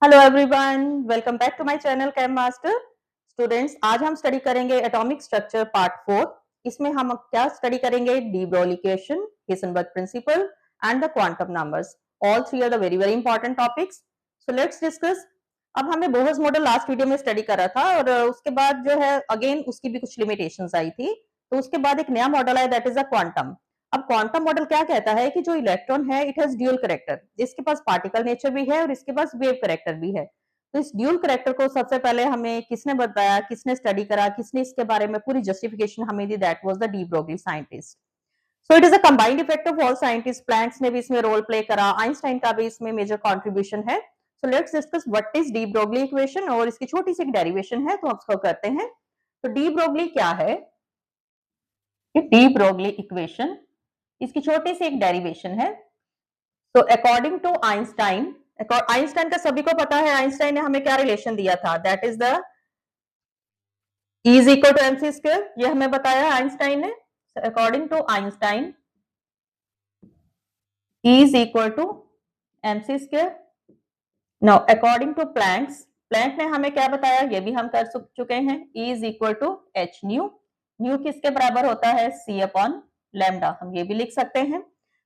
Hello everyone, welcome back to my channel Chem Master. Students, आज हम study करेंगे atomic structure part 4। इसमें हम क्या स्टडी करेंगे? De Broglie equation, heisenberg principle and the quantum numbers. All three are the very very important topics. So let's discuss. अब हमने Bohr's model last video में स्टडी करा था और उसके बाद जो है अगेन उसकी भी कुछ लिमिटेशंस आई थी। तो उसके बाद एक नया मॉडल आया, दैट इज अ क्वांटम। अब क्वांटम मॉडल क्या कहता है कि जो इलेक्ट्रॉन है इट हैज ड्यूअल करेक्टर, इसके पास पार्टिकल नेचर भी है और इसके पास वेव करेक्टर भी है। तो इस ड्यूअल करेक्टर को सबसे पहले हमें किसने बताया, किसने स्टडी करा, किसने इसके बारे में पूरी जस्टिफिकेशन हमें दी? That was the de Broglie scientist. So it is a combined effect of all scientist. Planck's ने भी इसमें रोल प्ले करा, आइंस्टाइन का भी इसमें मेजर कंट्रीब्यूशन है। सो let's discuss what is D Broglie equation, और इसकी छोटी सी एक डेरिवेशन है तो हम उसको करते हैं। तो डी ब्रोगली क्या है? डी ब्रोगली इक्वेशन, इसकी छोटी सी एक डेरिवेशन है। तो अकॉर्डिंग टू आइंस्टाइन, आइंस्टाइन का सभी को पता है, आइंस्टाइन ने हमें क्या रिलेशन दिया था? That is the E is equal to mc square, ये हमें बताया आइंस्टाइन ने। According to Einstein, E is equal to mc square। Now according to Planck's, Planck ने हमें क्या बताया? ये भी हम कर चुके हैं। E is equal to h new, new किसके बराबर होता है? c अपॉन लैम्डा, हम ये भी लिख सकते हैं।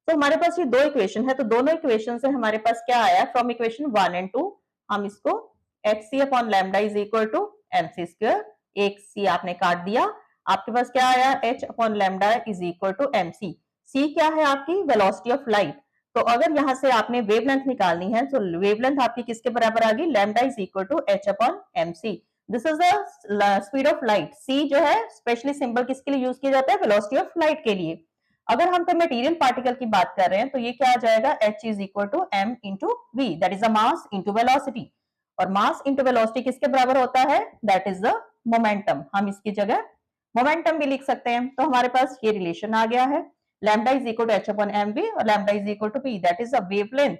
तो हमारे पास ये दो इक्वेशन है, तो दोनों इक्वेशन से हमारे पास क्या आया? फ्रॉम इक्वेशन 1 एंड 2 हम इसको hc upon lambda is equal to mc square, एक c आपने काट दिया, आपके पास क्या आया? h upon lambda is equal to mc। c क्या है? आपकी वेलोसिटी ऑफ लाइट। तो अगर यहां से आपने वेवलेंथ निकालनी है तो वेवलेंथ आपकी किसके बराबर आ गई? Lambda is equal to h upon mc। This is the speed of light. c जो है स्पेशली सिंबल किसके लिए यूज किया जाता है? वेलोसिटी ऑफ लाइट के लिए। अगर हम तो मटेरियल पार्टिकल की बात कर रहे हैं तो ये क्या आ जाएगा? h is equal to m into v, that is the mass into velocity. और मास इंटू वेलोसिटी किसके बराबर होता है? That is the momentum. हम इसकी जगह मोमेंटम भी लिख सकते हैं। तो हमारे पास ये रिलेशन आ गया है, lambda is equal to h upon mv और lambda is equal to p, that is the wavelength.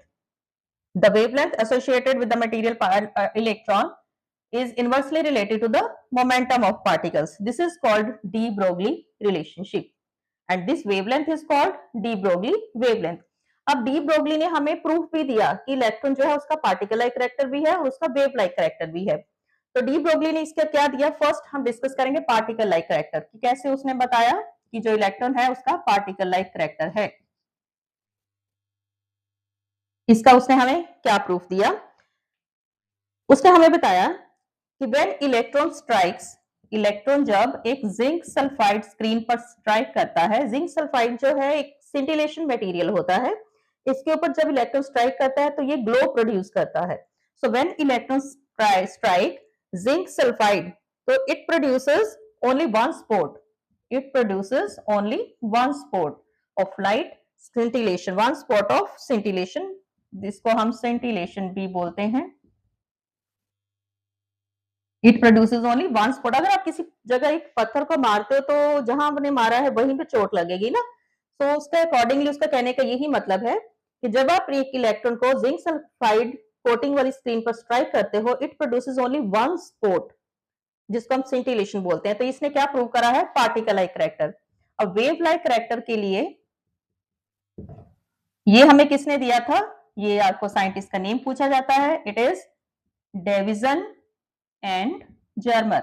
The wavelength associated with the material electron is inversely related to the momentum of particles. This is called de Broglie relationship and this wavelength is called de Broglie wavelength. अब de Broglie ने हमें proof भी दिया कि electron जो है उसका particle like character भी है और उसका वेव लाइक करेक्टर भी है। तो डी ब्रोगली ने इसका क्या दिया? फर्स्ट हम डिस्कस करेंगे पार्टिकल लाइक करेक्टर कि कैसे उसने बताया कि जो इलेक्ट्रॉन है उसका पार्टिकल लाइक करेक्टर है। इसका उसने हमें क्या प्रूफ दिया? उसने हमें बताया कि व्हेन इलेक्ट्रॉन स्ट्राइक्स, इलेक्ट्रॉन जब एक जिंक सल्फाइड स्क्रीन पर स्ट्राइक करता है, जिंक सल्फाइड जो है एक सिंटिलेशन मटेरियल होता है, इसके ऊपर जब इलेक्ट्रॉन स्ट्राइक करता है तो ये ग्लो प्रोड्यूस करता है। So when electron strike zinc sulphide, तो it produces only one spot, it produces only one spot of light scintillation, one spot of scintillation, जिसको हम scintillation भी बोलते हैं। It produces only one spot. अगर आप किसी जगह एक पत्थर को मारते हो तो जहां आपने मारा है वहीं पे चोट लगेगी ना। तो उसके अकॉर्डिंगली उसका कहने का यही मतलब है कि जब आप एक इलेक्ट्रॉन को जिंक सल्फाइड कोटिंग वाली स्क्रीन पर स्ट्राइक करते हो, it produces only one spot, जिसको हम सिंटिलेशन बोलते हैं। तो इसने क्या प्रूव करा है? Particle like character. अब वेव लाइक करेक्टर के लिए ये हमें किसने दिया था? ये आपको साइंटिस्ट का नेम पूछा जाता है। It is Davisson and Germer.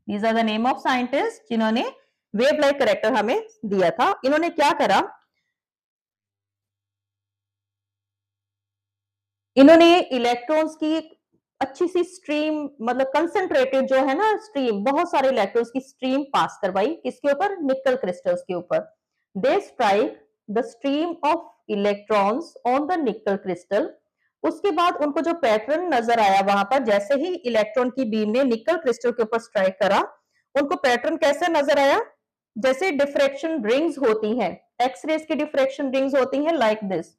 These are the name of scientist जिन्होंने वेव लाइक करेक्टर हमें दिया था। इन्होंने क्या करा? इन्होंने इलेक्ट्रॉन्स की अच्छी सी स्ट्रीम, मतलब कंसंट्रेटेड जो है ना स्ट्रीम, बहुत सारे इलेक्ट्रॉन्स की स्ट्रीम पास करवाई। किसके ऊपर? निकल क्रिस्टल्स के ऊपर। They strike the stream of electrons on the nickel crystal. उसके बाद उनको जो पैटर्न नजर आया वहां पर, जैसे ही इलेक्ट्रॉन की बीम ने निकल क्रिस्टल के ऊपर स्ट्राइक करा, उनको पैटर्न कैसे नजर आया? जैसे डिफ्रैक्शन रिंग्स होती हैं, एक्सरेज की डिफ्रैक्शन रिंग्स होती हैं, लाइक दिस,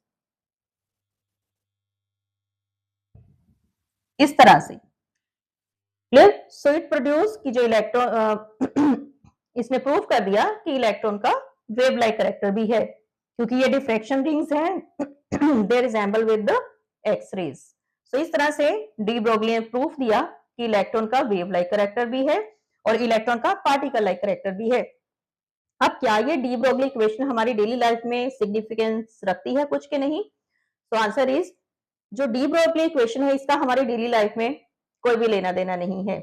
इस तरह से। क्लियर? सो इट प्रोड्यूस कि जो इलेक्ट्रॉन इसने प्रूव कर दिया कि इलेक्ट्रॉन का वेव लाइक करेक्टर भी है, क्योंकि ये डिफ्रैक्शन रिंग्स हैं, they resemble with the X rays. So इस तरह से डी ब्रोगली ने प्रूफ दिया कि इलेक्ट्रॉन का वेव लाइक करेक्टर भी है और इलेक्ट्रॉन का पार्टिकल लाइक करेक्टर भी है। अब क्या ये डी ब्रोगली इक्वेशन हमारी डेली लाइफ में सिग्निफिकेंस रखती है कुछ के नहीं? तो आंसर इज जो डी ब्रोगली इक्वेशन है इसका हमारी डेली लाइफ में कोई भी लेना देना नहीं है।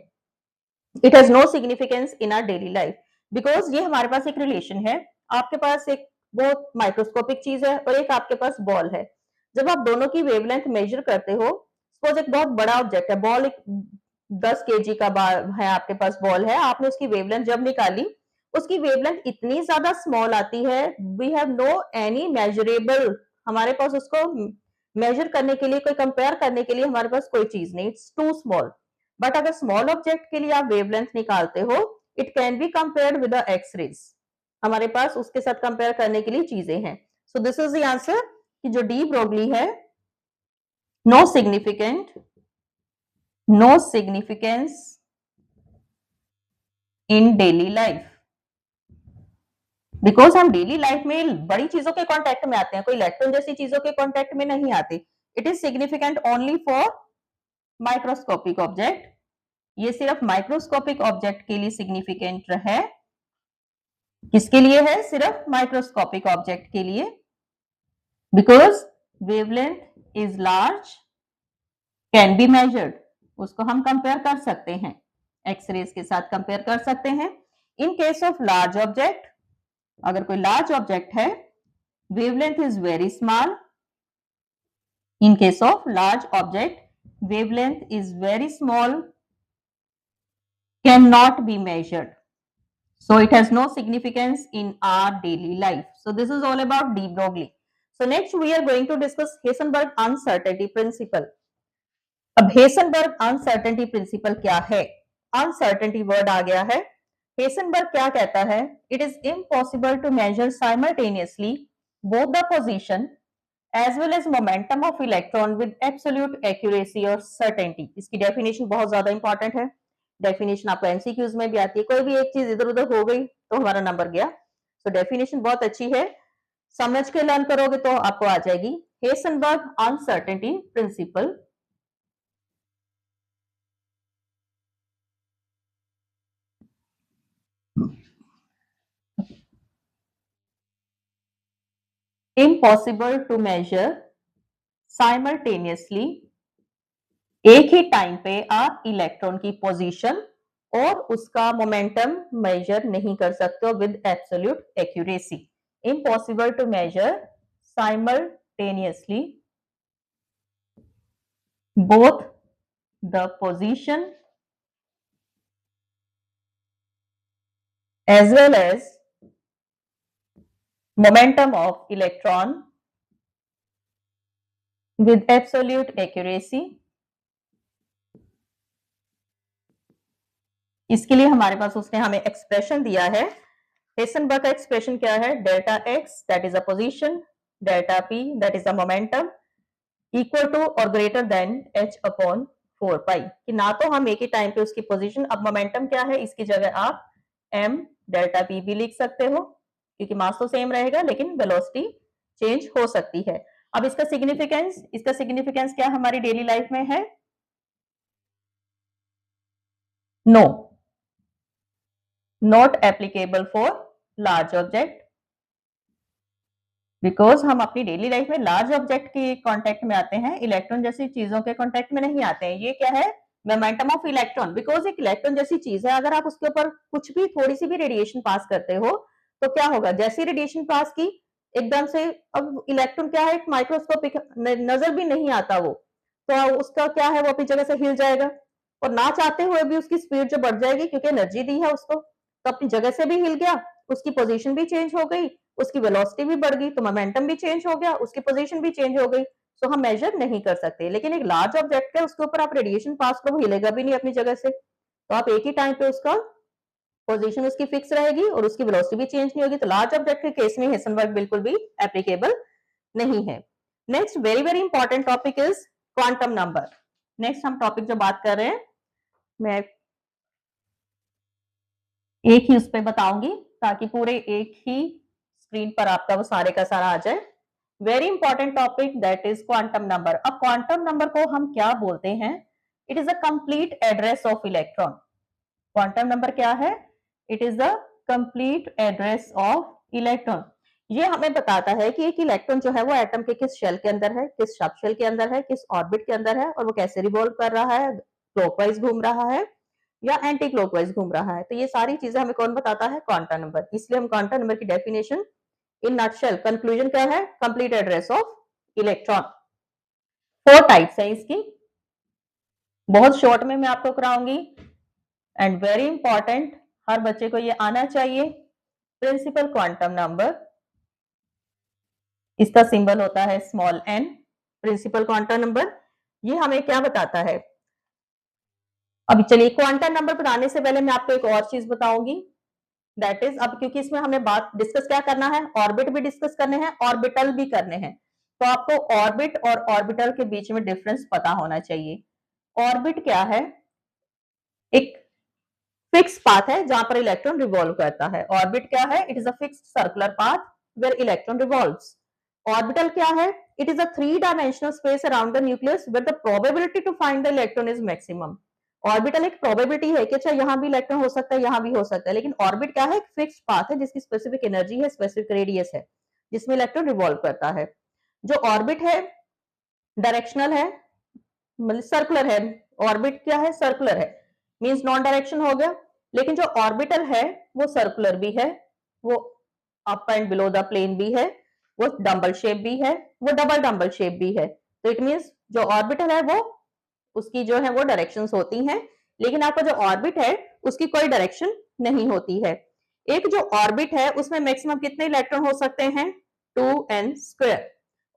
It has no significance in our daily life because ये हमारे पास एक रिलेशन है। आपके पास एक बहुत माइक्रोस्कोपिक चीज है और एक आपके पास बॉल है। जब आप दोनों की वेवलेंथ मेजर करते हो, सपोज एक बहुत बड़ा ऑब्जेक्ट है, बॉल एक 10 केजी का है, आपके पास बॉल है, आपने उसकी वेवलेंथ जब निकाली, उसकी वेवलेंथ इतनी ज्यादा स्मॉल आती है, we have no any measurable, हमारे पास उसको मेजर करने के लिए, कोई कंपेयर करने के लिए हमारे पास कोई चीज नहीं, इट्स टू स्मॉल। बट अगर स्मॉल ऑब्जेक्ट के लिए आप वेवलेंथ निकालते हो, it can be compared with the X rays, हमारे पास उसके साथ कंपेयर करने के लिए चीजें हैं। So this is the answer कि जो डी ब्रोगली है, no significant, no significance in daily life, because हम डेली लाइफ में बड़ी चीजों के कांटेक्ट में आते हैं, कोई इलेक्ट्रॉन जैसी चीजों के कांटेक्ट में नहीं आते। It is significant only for microscopic object, ये सिर्फ माइक्रोस्कोपिक ऑब्जेक्ट के लिए सिग्निफिकेंट है। किसके लिए है? सिर्फ माइक्रोस्कोपिक ऑब्जेक्ट के लिए, because wavelength is large, can be measured, उसको हम कंपेयर कर सकते हैं, एक्सरेज के साथ कंपेयर कर सकते हैं। In case of large object, अगर कोई लार्ज ऑब्जेक्ट है, wavelength is very small. In case of large object, wavelength is very small, cannot be measured, so it has no significance in our daily life. So this is all about de Broglie. So next we are going to discuss Heisenberg uncertainty principle. अब Heisenberg uncertainty principal क्या है? Uncertainty word आ गया है। Heisenberg क्या कहता है? It is impossible to measure simultaneously both the position as well as momentum of electron with absolute accuracy और certainty। इसकी डेफिनेशन बहुत ज्यादा इंपॉर्टेंट है। डेफिनेशन आपको एमसीक्यूज में भी आती है, कोई भी एक चीज इधर उधर हो गई तो हमारा नंबर गया। सो डेफिनेशन बहुत अच्छी है, समझ के लर्न करोगे तो आपको आ जाएगी। Heisenberg uncertainty principle, impossible to measure simultaneously, एक ही टाइम पे आप इलेक्ट्रॉन की पोजीशन और उसका मोमेंटम मेजर नहीं कर सकते with absolute accuracy. Impossible to measure simultaneously both the position as well as momentum of electron with absolute accuracy। इसके लिए हमारे पास उसने हमें एक्सप्रेशन दिया है। हेसनबर्ग का एक्सप्रेशन क्या है? Delta X that is a position, delta P that is a momentum, equal to और greater than h upon 4 pi. कि ना तो हम एक ही टाइम पे उसकी पोजीशन, अब मोमेंटम क्या है, इसकी जगह आप m डेल्टा p भी लिख सकते हो, क्योंकि मास तो सेम रहेगा लेकिन वेलोसिटी चेंज हो सकती है। अब इसका सिग्निफिकेंस क्या हमारी डेली लाइफ में है? No, not applicable for large object, because हम अपनी डेली लाइफ में लार्ज ऑब्जेक्ट के कांटेक्ट में आते हैं, इलेक्ट्रॉन जैसी चीजों के कांटेक्ट में नहीं आते हैं। ये क्या है? मोमेंटम ऑफ इलेक्ट्रॉन, बिकॉज एक इलेक्ट्रॉन जैसी चीज है, अगर आप उसके ऊपर कुछ भी थोड़ी सी भी रेडिएशन पास करते हो तो क्या होगा? जैसी रेडिएशन पास की एकदम से, अब इलेक्ट्रॉन क्या है, एक माइक्रोस्कोपिक, नजर भी नहीं आता वो, तो उसका क्या है, वो अपनी जगह से हिल जाएगा और ना चाहते हुए भी उसकी स्पीड जो बढ़ जाएगी, क्योंकि एनर्जी दी है उसको, तो अपनी जगह से भी हिल गया, उसकी पोजीशन भी चेंज हो गई, उसकी वेलोसिटी भी बढ़ गई, तो मोमेंटम भी चेंज हो गया, उसकी पोजीशन भी चेंज हो गई। सो हम मेजर नहीं कर सकते। लेकिन एक लार्ज ऑब्जेक्ट है, उसके ऊपर आप रेडिएशन पास करो, हिलेगा भी नहीं अपनी जगह से, तो आप एक ही टाइम पे उसका पोजीशन उसकी फिक्स रहेगी और उसकी वेलोसिटी भी चेंज नहीं होगी। तो लार्ज ऑब्जेक्ट के केस में हेसनबर्ग बिल्कुल भी एप्लीकेबल नहीं है। Next very very important topic is quantum number. Next हम टॉपिक जो बात कर रहे हैं, मैं एक ही उस पर बताऊंगी ताकि पूरे एक ही स्क्रीन पर आपका वो सारे का सारा आ जाए। Very important topic that is quantum number. अब क्वांटम नंबर को हम क्या बोलते हैं? It is a complete address of electron. Quantum number क्या है? It is the complete address of electron. ये हमें बताता है कि एक इलेक्ट्रॉन जो है वो एटम के किस शेल के अंदर है, किस सब शेल के अंदर है, किस ऑर्बिट के अंदर है और वो कैसे रिवॉल्व कर रहा है, क्लॉकवाइज घूम रहा है या एंटी क्लॉकवाइज घूम रहा है। तो ये सारी चीजें हमें कौन बताता है? Quantum number. इसलिए हम क्वांटम नंबर की डेफिनेशन इन नटशेल कंक्लूजन क्या है? Complete address of electron. 4 types है इसकी, बहुत शॉर्ट में मैं आपको कराऊंगी एंड वेरी इंपॉर्टेंट, हर बच्चे को ये आना चाहिए। प्रिंसिपल क्वांटम नंबर, इसका सिंबल होता है small n। Principal quantum number ये हमें क्या बताता है? अभी चलिए क्वांटम नंबर बताने से पहले मैं आपको एक और चीज बताऊंगी, दैट इज, अब क्योंकि इसमें हमें बात डिस्कस क्या करना है? ऑर्बिट भी डिस्कस करने हैं, ऑर्बिटल भी करने हैं। तो आपको ऑर्बिट और ऑर्बिटल के बीच में डिफरेंस पता होना चाहिए। ऑर्बिट क्या है? एक फिक्स पाथ है जहां पर इलेक्ट्रॉन रिवॉल्व करता है। ऑर्बिट क्या है? It is a fixed circular path where electron revolves. Orbital क्या है? It is a 3 dimensional space around the nucleus where the probability to find the electron is maximum. Orbital एक probability है कि अच्छा यहाँ भी इलेक्ट्रॉन हो सकता है, यहाँ भी हो सकता है, लेकिन ऑर्बिट क्या है? एक फिक्स्ड पाथ है जिसकी स्पेसिफिक एनर्जी है, स्पेसिफिक रेडियस है, जिसमें इलेक्ट्रॉन रिवॉल्व करता है। जो ऑर्बिट है डायरेक्शनल है, मतलब सर्कुलर है। ऑर्बिट क्या है? सर्कुलर है, मींस नॉन डायरेक्शन हो गया। लेकिन जो ऑर्बिटल है वो सर्कुलर भी है, वो up and below the plane भी है, वो डंबल शेप भी है, वो डबल डंबल शेप भी है। तो इट मींस जो ऑर्बिटल है वो, उसकी जो है वो डायरेक्शंस होती हैं, लेकिन आपका जो ऑर्बिट है उसकी कोई डायरेक्शन नहीं होती है। एक जो ऑर्बिट है उसमें मैक्सिमम कितने इलेक्ट्रॉन हो सकते हैं? 2n²।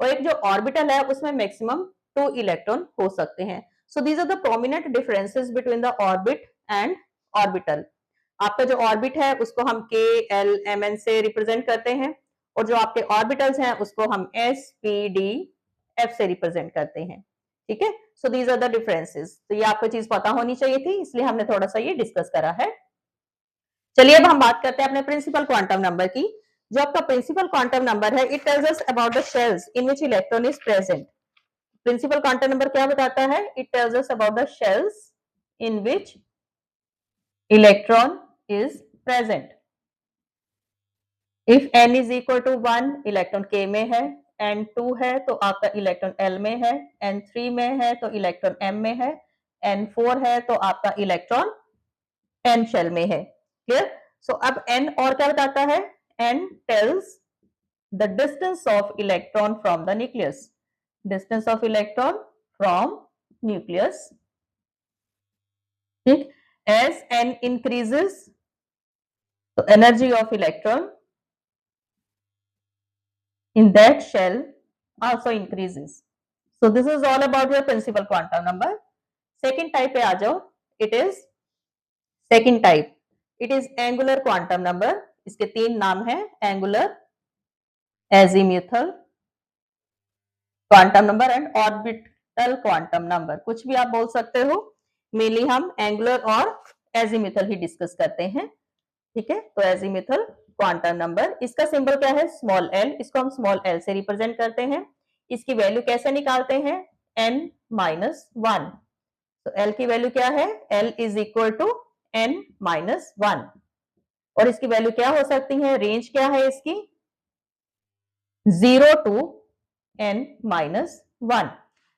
और एक जो ऑर्बिटल है उसमें मैक्सिमम 2 इलेक्ट्रॉन हो सकते हैं। So these are the prominent differences between the orbit and orbital. आपका जो ऑर्बिट है उसको हम k, l, mn से रिप्रेजेंट करते हैं, और जो आपके ऑर्बिटल्स हैं उसको हम s, p, d, f से रिप्रेजेंट करते हैं। ठीक है, so these are the differences. तो ये आपको चीज पता होनी चाहिए थी, इसलिए हमने थोड़ा सा ये डिस्कस करा है। चलिए अब हम बात करते हैं अपने प्रिंसिपल क्वांटम नंबर की। जो आपका प्रिंसिपल क्वांटम नंबर है, it tells us about the shells in which electron is present. Principal quantum number क्या बताता है? It tells us about the shells in which electron is present. If n is equal to 1, electron k में है, n2 है तो आपका electron l में है, n3 में है तो इलेक्ट्रॉन m में है, n4 है तो आपका इलेक्ट्रॉन n शेल में है। क्लियर? सो अब n और क्या बताता है? n tells the distance of electron from the nucleus. Distance of electron from nucleus. ठीक, एज n इंक्रीजेस तो energy of electron in that shell also increases. So this is all about your principal quantum number. Second type पे आ जाओ, it is second type, it is angular quantum number. इसके 3 नाम हैं, angular, azimuthal quantum number and orbital quantum number। कुछ भी आप बोल सकते हो, मेनली हम angular और azimuthal ही डिस्कस करते हैं। ठीक है, तो azimuthal क्वांटम नंबर, इसका सिंबल क्या है? Small l। इसको हम स्मॉल l से रिप्रेजेंट करते हैं। इसकी वैल्यू कैसे निकालते हैं? n-1। तो l की वैल्यू क्या है? l is equal to n-1। और इसकी वैल्यू क्या हो सकती है? रेंज क्या है इसकी? 0 टू n-1।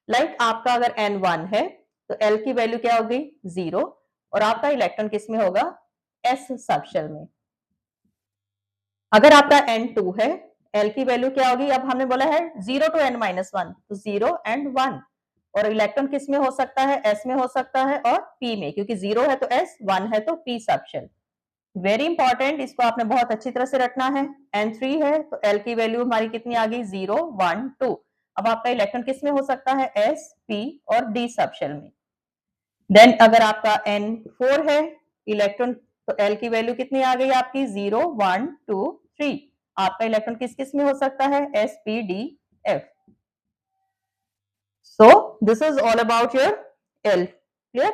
लाइक आपका अगर n1 है तो l की वैल्यू क्या होगी? 0, और आपका इलेक्ट्रॉन किस में होगा? s सबशेल में। अगर आपका n2 है, l की वैल्यू क्या होगी? अब हमने बोला है 0 टू n-1, तो 0 and 1, और इलेक्ट्रॉन किस में हो सकता है? s में हो सकता है और p में, क्योंकि 0 है तो s, 1 है तो p सबशेल। वेरी इंपॉर्टेंट, इसको आपने बहुत अच्छी तरह से रखना है। n3 है तो l की वैल्यू हमारी कितनी आ गई? 0, 1, 2। अब आपका इलेक्ट्रॉन किस में हो सकता है? s, p और d सबशेल में। देन अगर आपका n4 है इलेक्ट्रॉन, तो l की वैल्यू कितनी आ गई आपकी? 0, 1, 2, 3। आपका इलेक्ट्रॉन किस किस में हो सकता है? s, p, d, f। So this is all about your l। Clear?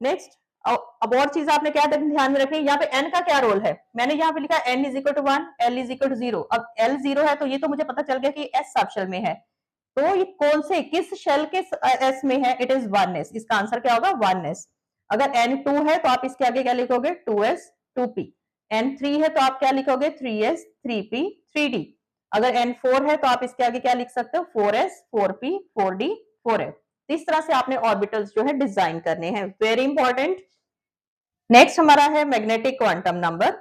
Next, अब और चीज आपने क्या ध्यान में रखनी है, यहाँ पे n का क्या रोल है? मैंने यहाँ पे लिखा n is equal to 1, l is equal to 0। अब l 0 है तो ये तो मुझे पता चल गया कि s सबशेल में है, तो ये कौन से, किस शेल के s में है? It is 1s। इसका आंसर क्या होगा? 1s। अगर n2 है तो आप इसके आगे क्या लिखोगे? 2s, 2p। n3 है तो आप क्या लिखोगे 3s 3p 3d। अगर n4 है तो आप इसके आगे क्या लिख सकते हो 4s 4p 4d 4f। इस तरह से आपने ऑर्बिटल्स जो है डिजाइन करने हैं, वेरी इंपॉर्टेंट। नेक्स्ट हमारा है magnetic quantum number.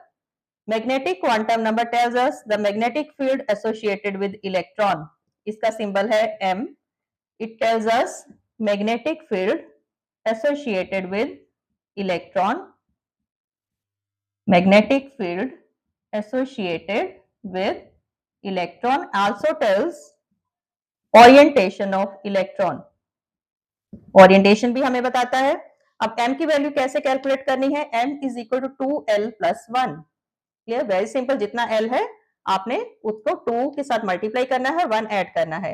Magnetic quantum number tells us the magnetic field associated with electron. इसका सिंबल है m। It tells us magnetic field associated with electron, magnetic field associated with electron also tells orientation of electron। orientation भी हमें बताता है। अब m की value कैसे calculate करनी है, m is equal to 2l plus 1। Clear, very simple, जितना l है आपने उसको 2 के साथ मल्टीप्लाई करना है, 1 ऐड करना है।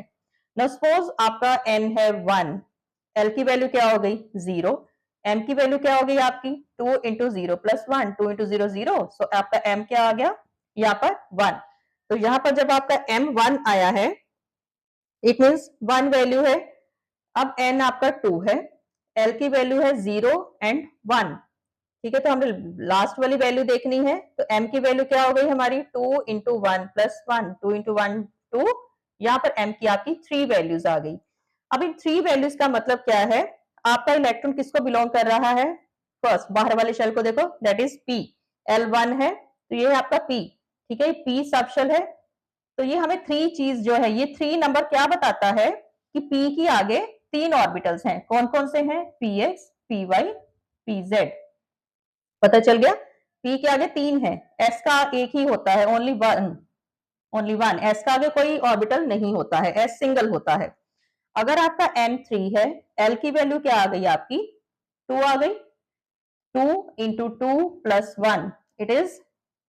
नाउ सपोज आपका n है 1, l की वैल्यू क्या हो गई 0, m की वैल्यू क्या हो गई आपकी 2 इंटू 0 प्लस 1, 2 इंटू 0 0, सो आपका m क्या आ गया यहाँ पर 1। तो यहाँ पर जब आपका m 1 आया है इट मीन्स 1 वैल्यू है। अब n आपका 2 है, l की वैल्यू है 0 एंड 1। ठीक है, तो हमें लास्ट वाली वैल्यू देखनी है, तो m की वैल्यू क्या हो गई हमारी 2 इंटू 1 प्लस 1, 2 इंटू 1 2, यहाँ पर m की आपकी 3 वैल्यूज आ गई। अब इन 3 वैल्यूज का मतलब क्या है, आपका इलेक्ट्रॉन किसको बिलोंग कर रहा है, फर्स्ट बाहर वाले शेल को देखो, दैट इज p। L1 है तो ये है आपका p, ठीक है, p सब शेल है। तो ये हमें 3 चीज जो है, ये 3 नंबर क्या बताता है कि p की आगे 3 ऑर्बिटल्स हैं। कौन कौन से हैं, px py pz। पता चल गया, p के आगे 3 है, s का एक ही होता है, ओनली वन, s का आगे कोई ऑर्बिटल नहीं होता है, s सिंगल होता है। अगर आपका n3 है, l की वैल्यू क्या आ गई आपकी 2 आ गई, 2 इंटू 2 प्लस 1 इट इज,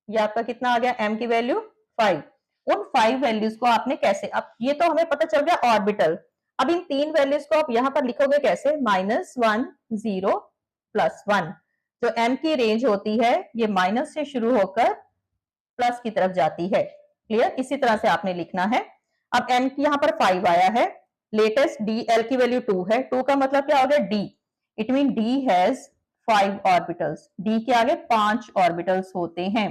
ये आपका कितना आ गया m की वैल्यू 5। उन 5 वैल्यूज को आपने कैसे, अब ये तो हमें पता चल गया ऑर्बिटल, अब इन 3 वैल्यूज को आप यहां पर लिखोगे कैसे, -1 0 प्लस 1। जो m की रेंज होती है ये माइनस से शुरू होकर प्लस की तरफ जाती है। क्लियर, इसी तरह से आपने लिखना है। अब m की यहाँ पर 5 आया है, लेटेस्ट d, l की वैल्यू 2 है, 2 का मतलब क्या हो गया d, it mean d has 5 orbitals, d के आगे 5 ऑर्बिटल्स होते हैं।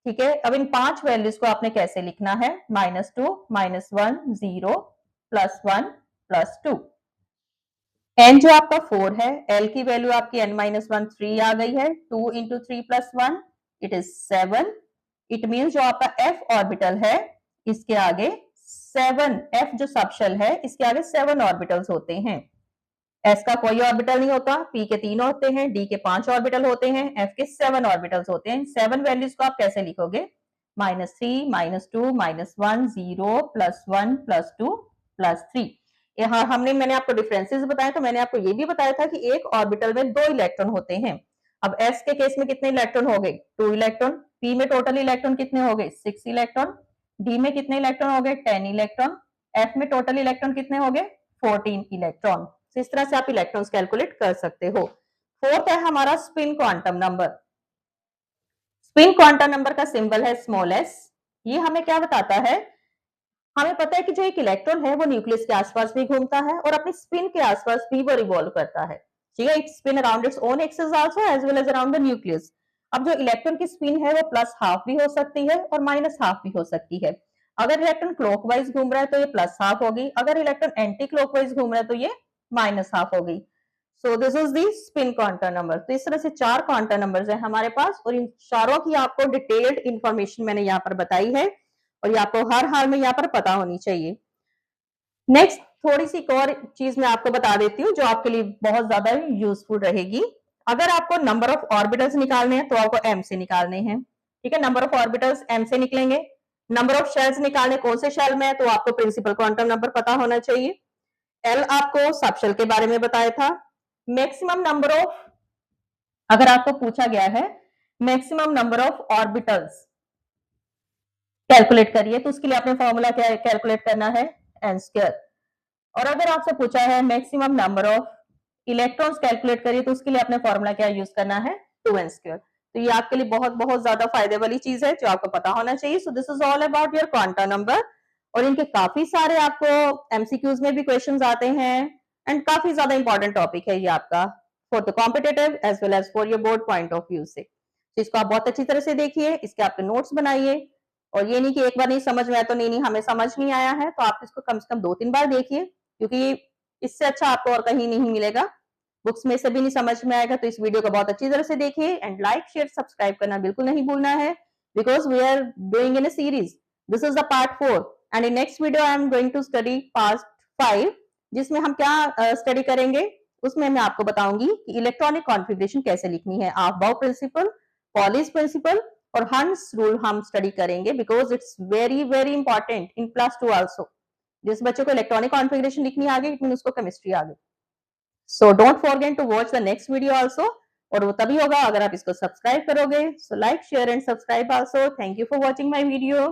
ठीक है, अब इन 5 वैल्यूज को आपने कैसे लिखना है, -2 -1 0 प्लस 1 प्लस 2। n जो आपका 4 है, l की वैल्यू आपकी n-1 3 आ गई है, 2 into 3 plus 1 it is 7। It mean जो आपका f ऑर्बिटल है इसके आगे 7, f जो सबशेल है इसके आगे 7 ऑर्बिटल्स होते हैं। s का कोई ऑर्बिटल नहीं होता, p के 3 होते हैं, d के 5 ऑर्बिटल होते हैं, f के 7 ऑर्बिटल्स होते हैं। 7 वैल्यूज को आप कैसे लिखोगे, -3 -2 -1 0 प्लस 1 प्लस 2 प्लस 3। यहाँ मैंने आपको डिफरेंसेस बताए, तो मैंने आपको ये भी बताया था कि एक ऑर्बिटल में 2 इलेक्ट्रॉन होते हैं। अब s के केस में कितने इलेक्ट्रॉन हो गए, 2 इलेक्ट्रॉन, p में टोटल इलेक्ट्रॉन कितने हो गए 6 इलेक्ट्रॉन, d में कितने इलेक्ट्रॉन हो गए 10 इलेक्ट्रॉन, f में टोटल इलेक्ट्रॉन कितने हो गए 14 इलेक्ट्रॉन। इस तरह से आप इलेक्ट्रॉन्स कैलकुलेट कर सकते हो। फोर्थ है हमारा spin quantum number. Spin quantum number का सिंबल है स्मॉल s। ये हमें क्या बताता है, हमें पता है कि जो एक इलेक्ट्रॉन है वो न्यूक्लियस के आसपास भी घूमता है और अपनी स्पिन के आसपास भी वो रिवॉल्व करता है। ठीक है, it spin around its own axis also as well as around the nucleus. अब जो इलेक्ट्रॉन की स्पिन है वो प्लस हाफ भी हो सकती है और माइनस हाफ भी हो सकती है। अगर इलेक्ट्रॉन क्लॉकवाइज घूम रहा है तो ये प्लस हाफ होगी, अगर इलेक्ट्रॉन एंटी क्लॉकवाइज घूम रहा है तो ये माइनस हाफ हो गई। सो this is the spin quantum number. तो इस तरह से 4 क्वांटम नंबर्स हैं हमारे पास और इन चारों की आपको डिटेल्ड इंफॉर्मेशन मैंने यहाँ पर बताई है और ये आपको हर हाल में यहाँ पर पता होनी चाहिए। नेक्स्ट थोड़ी सी एक और चीज मैं आपको बता देती हूँ जो आपके लिए बहुत ज्यादा यूजफुल रहेगी। अगर आपको नंबर ऑफ ऑर्बिटल्स निकालने हैं तो आपको m से निकालने हैं। ठीक है, नंबर ऑफ ऑर्बिटल्स m से निकलेंगे। नंबर ऑफ शेल्स निकालने कौन से शेल में है तो आपको प्रिंसिपल क्वांटम नंबर पता होना चाहिए। l आपको सबशेल के बारे में बताया था। मैक्सिमम नंबर ऑफ, अगर आपको पूछा गया है maximum number of orbitals calculate करिए तो उसके लिए आपने फॉर्मूला क्या कैलकुलेट करना है, n स्क्वायर। और अगर आपसे पूछा है maximum number of electrons calculate करिए तो उसके लिए आपने फॉर्मूला क्या यूज करना है, 2n स्क्वायर। तो ये आपके लिए बहुत बहुत ज्यादा फायदे वाली चीज है जो आपको पता होना चाहिए। सो this is all about your quantum number और इनके काफी सारे आपको एमसीक्यूज में भी क्वेश्चंस आते हैं एंड काफी ज्यादा इंपॉर्टेंट टॉपिक है ये आपका for the competitive as well as for your board point of view से। तो इसको आप बहुत अच्छी तरह से देखिए, इसके आपके नोट्स बनाइए, और ये नहीं कि एक बार नहीं समझ में आया तो नहीं हमें समझ नहीं आया है, तो आप इसको कम से कम 2-3 बार देखिए, क्योंकि इससे अच्छा आपको और कहीं नहीं मिलेगा। बुक्स में से भी नहीं समझ में आएगा, तो इस वीडियो को बहुत अच्छी तरह से देखिए, एंड लाइक शेयर सब्सक्राइब करना बिल्कुल नहीं भूलना है, because we are doing in a series. This is the part 4, and in next video I am going to study part 5, जिसमें हम क्या स्टडी करेंगे, उसमें मैं आपको बताऊंगी कि इलेक्ट्रॉनिक कॉन्फ़िगरेशन कैसे लिखनी है। ऑफ-बाउ प्रिंसिपल, पॉलिश प्रिंसिपल और हंस रूल हम स्टडी करेंगे, because it's very very important in plus 2 also. जिस बच्चे को इलेक्ट्रॉनिक कॉन्फ़िगरेशन लिखनी आ गई, इट मीन उसको केमिस्ट्री आ गई। So don't forget to watch the next video also, और वो तभी होगा अगर आप इसको सब्सक्राइब करोगे। So like share and subscribe also. Thank you for watching my video.